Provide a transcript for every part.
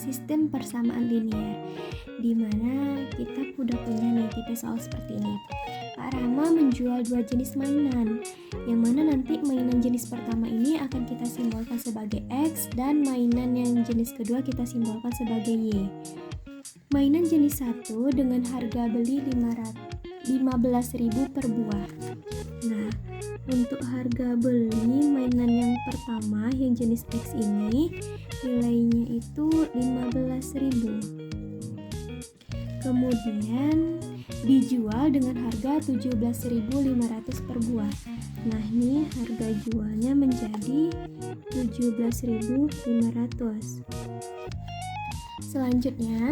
sistem persamaan linear, di mana kita udah punya nih tipe soal seperti ini. Pak Rama menjual 2 jenis mainan, yang mana nanti mainan jenis pertama ini akan kita simbolkan sebagai X dan mainan yang jenis kedua kita simbolkan sebagai Y. Mainan jenis 1 dengan harga beli 15.000 per buah. Nah, untuk harga beli mainan yang pertama yang jenis X ini nilainya itu 15.000. Kemudian dijual dengan harga 17.500 per buah. Nah, ini harga jualnya menjadi 17.500. Selanjutnya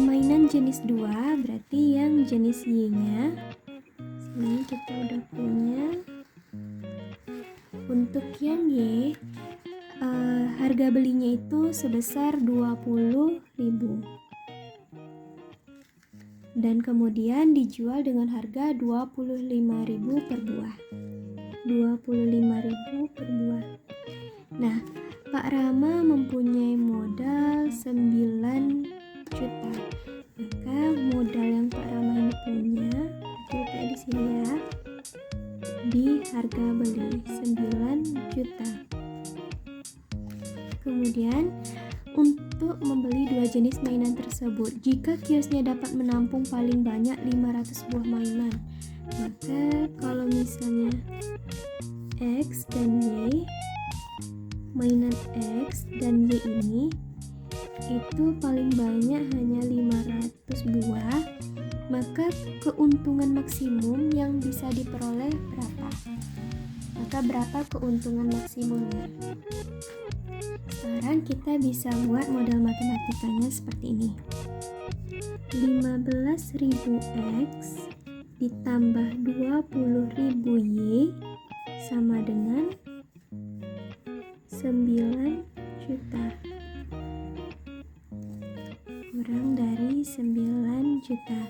mainan jenis 2 berarti yang jenis Y-nya. Sini kita udah punya. Untuk yang Y, harga belinya itu sebesar 20.000. Dan kemudian dijual dengan harga 25.000 per buah. 25.000 per buah. Nah, Pak Rama mempunyai modal 9 juta. Maka modal yang Pak Rama ini punya kita di sini ya, di harga beli 9 juta. Kemudian untuk membeli 2 jenis mainan tersebut, jika kiosnya dapat menampung paling banyak 500 buah mainan, maka kalau misalnya X dan Y, mainan X dan Y ini itu paling banyak hanya 500 buah, maka keuntungan maksimum yang bisa diperoleh berapa? Maka berapa keuntungan maksimumnya? Sekarang kita bisa buat modal matematikanya seperti ini. 15.000 X ditambah 20.000 Y sama dengan 9 juta. Kurang dari 9 juta.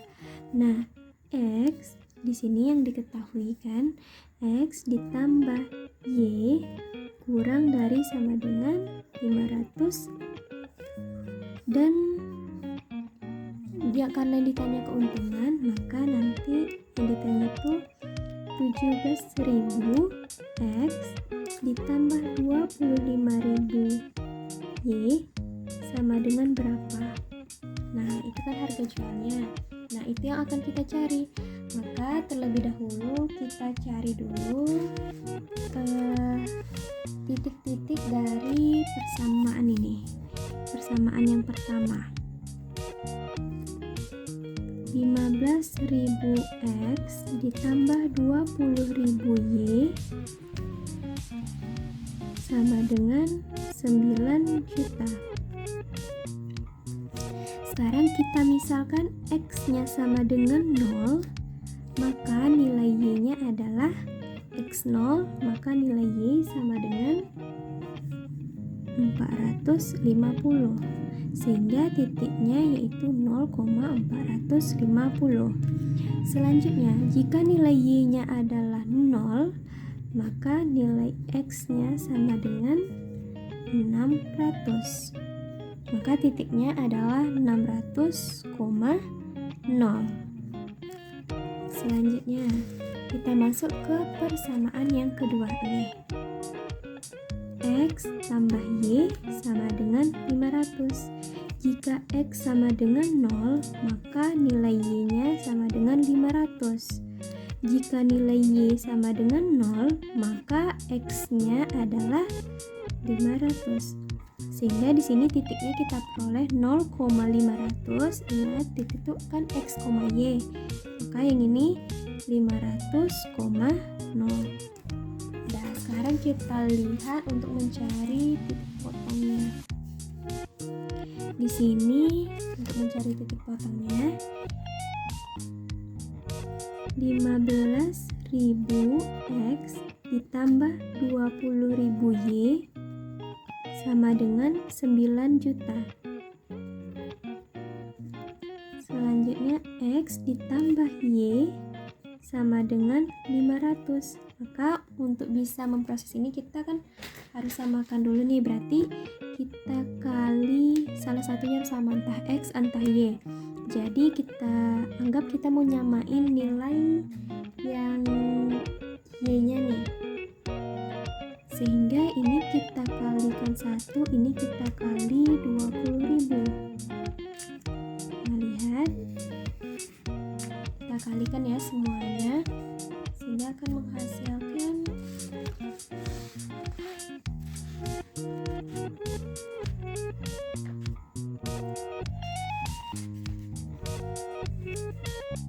Nah, X di sini yang diketahui kan, X ditambah Y kurang dari sama dengan 500, dan dia karena ditanya keuntungan, maka nanti yang ditanya itu 17.000 X ditambah 25.000 Y sama dengan berapa? Nah, itu kan harga jualnya. Nah, itu yang akan kita cari. Maka terlebih dahulu kita cari dulu titik-titik dari persamaan ini. Persamaan yang pertama, 15.000 X ditambah 20.000 Y sama dengan 9 juta. Sekarang kita misalkan X-nya sama dengan 0, maka nilai Y-nya adalah X0, maka nilai Y sama dengan 450, sehingga titiknya yaitu 0,450. Selanjutnya, jika nilai Y-nya adalah 0, maka nilai X-nya sama dengan 600. Maka titiknya adalah 600,0. Selanjutnya, kita masuk ke persamaan yang kedua ini. X tambah Y sama dengan 500. Jika X sama dengan 0, maka nilai Y-nya sama dengan 500. Jika nilai Y sama dengan 0, maka X-nya adalah 500. Sehingga di sini titiknya kita peroleh 0,500. Ingat, titik itu kan X, Y. Maka yang ini 500,0. Nah, sekarang kita lihat untuk mencari titik potongnya. Di sini untuk mencari titik potongnya, 15.000 X ditambah 20.000 Y sama dengan 9 juta. Selanjutnya X ditambah Y sama dengan 500. Maka untuk bisa memproses ini kita kan harus samakan dulu nih. Berarti kita kali salah satunya sama, entah X entah Y. Jadi kita anggap kita mau nyamain nilai yang Y-nya nih, sehingga ini kita kalikan 1, ini kita kali 20.000. Nah, lihat, kita kalikan ya semuanya, sehingga akan menghasilkan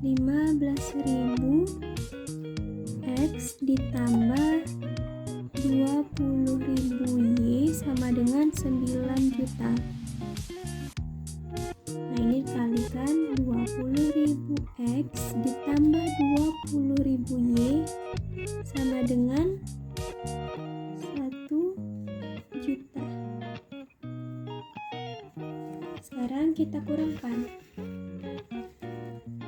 15.000 X ditambah 20.000 Y sama dengan 9 juta. Nah, ini kalikan 20.000 X ditambah 20.000 Y sama dengan 1 juta. Sekarang kita kurangkan.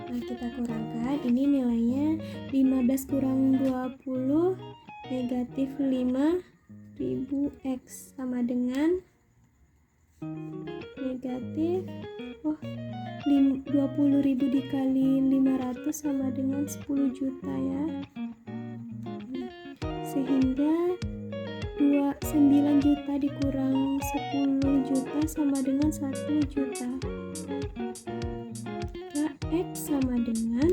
Nah, kita kurangkan, ini nilainya 15 kurang 20 negatif 5.000 X sama dengan negatif 20.000 dikali 500 sama dengan 10 juta ya. Sehingga 9 juta dikurang 10 juta sama dengan 1 juta. X sama dengan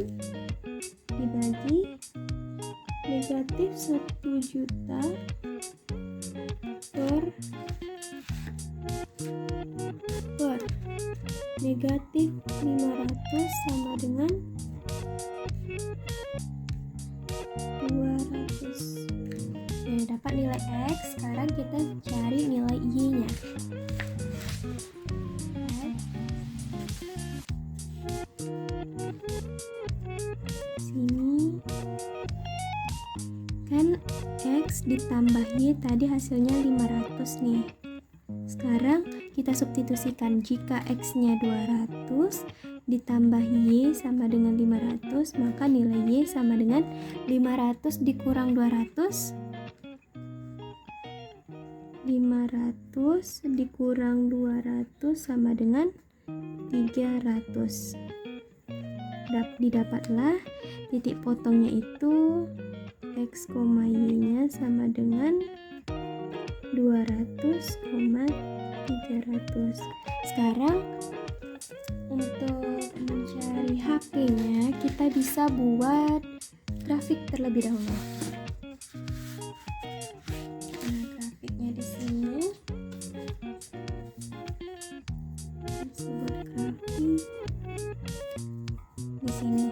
dibagi negatif 1 juta per negatif 500 sama dengan 200. Oke, dapat nilai X. Sekarang kita cari nilai Y-nya. Sini kan X ditambah Y tadi hasilnya 500 nih. Sekarang kita substitusikan, jika X-nya 200 ditambah Y sama dengan 500, maka nilai Y sama dengan 500 dikurang 200. 500 dikurang 200 sama dengan 300. Didapatlah titik potongnya itu X, Y-nya sama dengan 200, 300. Sekarang untuk mencari HP-nya kita bisa buat grafik terlebih dahulu. Nah, grafiknya di sini. Bisa buat grafik di sini.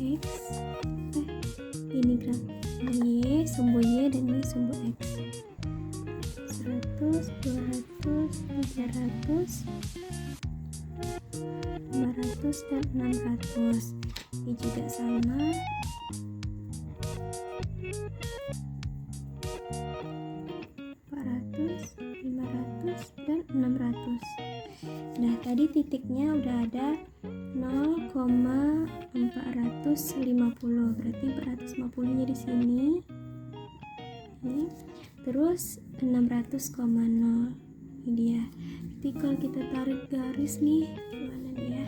X, ini grafik Y, sumbu Y dan ini sumbu X. 100, 200, 300, 500 dan 600. Ini juga sama. 400, 500 dan 600. Nah, tadi titiknya udah ada 0,450, berarti 450-nya di sini. Terus 600,0. Ini dia. Jadi kalau kita tarik garis nih, gimana nih ya?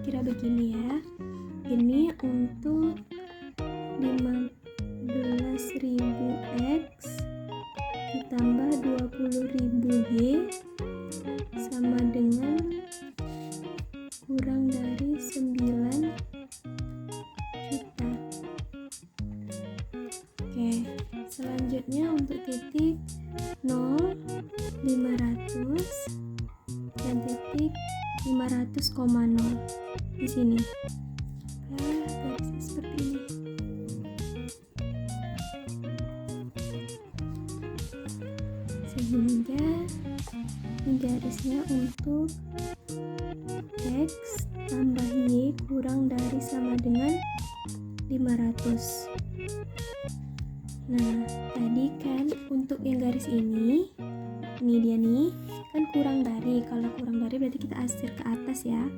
Kira begini ya. Ini untuk 15.000 X ditambah 20.000 Y sama dengan kurang dari 9 juta. Oke, selanjutnya untuk titik 0, 500 dan titik 500,0 di sini. Garisnya seperti ini. Sehingga ini garisnya untuk X tambah Y kurang dari sama dengan 500. Nah, tadi kan untuk yang garis ini dia nih, kan kurang dari. Kalau kurang dari berarti kita asir ke atas ya.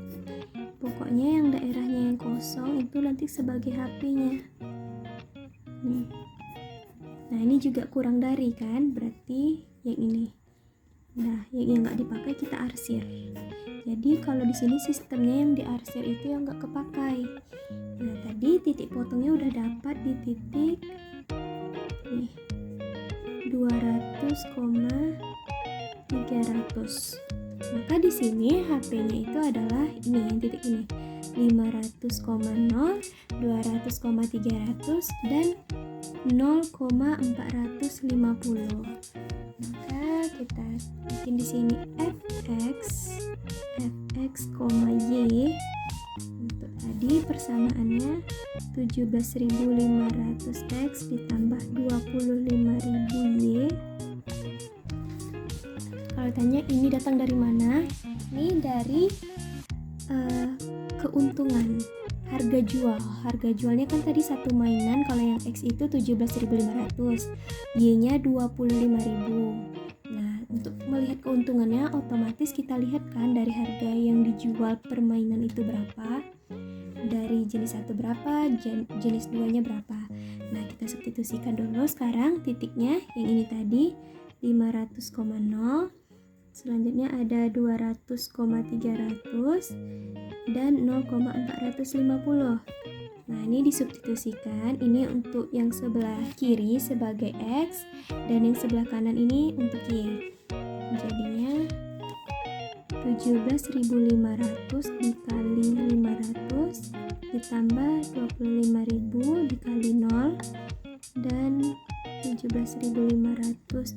Pokoknya yang daerahnya yang kosong itu nanti sebagai HP-nya. nih. Nah, ini juga kurang dari kan, berarti yang ini. Nah, yang nggak dipakai kita arsir. Jadi kalau di sini sistemnya yang diarsir itu yang nggak kepakai. Nah, tadi titik potongnya udah dapat di titik nih 200,300. Maka di sini HP-nya itu adalah ini yang titik ini 500,0, 200,300 dan 0,450. Maka kita bikin di sini fx, y. Untuk tadi persamaannya 17.500x ditambah 25.000y. Kalau tanya ini datang dari mana? Ini dari keuntungan. Harga jualnya kan tadi satu mainan, kalau yang X itu 17.500, Y-nya 25.000. Nah, untuk melihat keuntungannya otomatis kita lihat kan dari harga yang dijual per mainan itu berapa, dari jenis satu berapa, jenis duanya berapa. Nah, kita substitusikan dulu sekarang titiknya, yang ini tadi 500,0, selanjutnya ada 200,300 dan 0,450. Nah, ini disubstitusikan. Ini untuk yang sebelah kiri sebagai X dan yang sebelah kanan ini untuk Y. Jadinya 17.500 dikali 500 ditambah 25.000 dikali 0 dan 17.500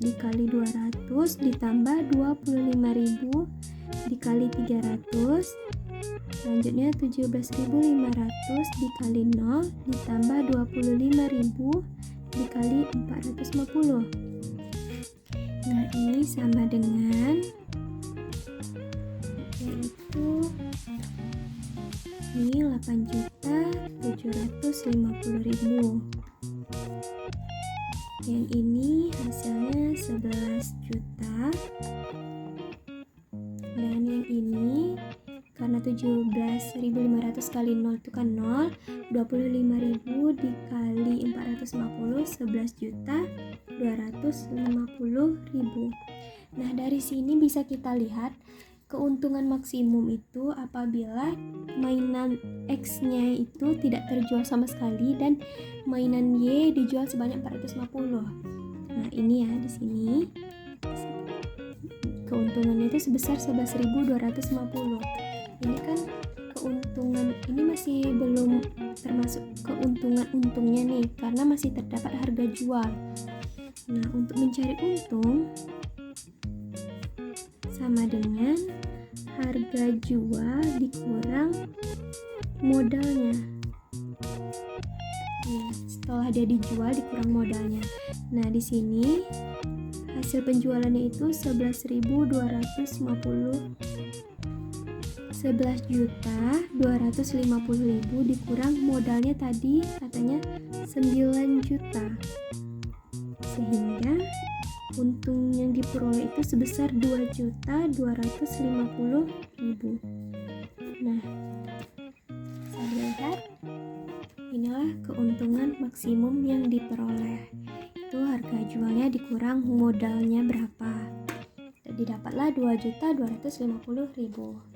dikali 200 ditambah 25.000 dikali 300. Selanjutnya 17.500 dikali 0 ditambah 25.000 dikali 450. Nah, ini sama dengan yaitu ini 8.750.000. Yang ini hasilnya 11 juta. Dan yang ini karena 17.500 kali 0 itu kan 0, 25.000 dikali 450 11.250.000. Nah, dari sini bisa kita lihat keuntungan maksimum itu apabila mainan X-nya itu tidak terjual sama sekali dan mainan Y dijual sebanyak 450. Nah, ini ya di sini keuntungannya itu sebesar 11.250. Ini kan keuntungan, ini masih belum termasuk keuntungan untungnya nih, karena masih terdapat harga jual. Nah, untuk mencari untung sama dengan harga jual dikurang modalnya. Nih, setelah dia dijual dikurang modalnya. Nah, di sini hasil penjualannya itu 11.250.000 dikurang modalnya tadi katanya 9 juta. Sehingga untung yang diperoleh itu sebesar 2.250.000. Nah, saya lihat inilah keuntungan maksimum yang diperoleh. Itu harga jualnya dikurang modalnya berapa. Jadi dapatlah 2.250.000.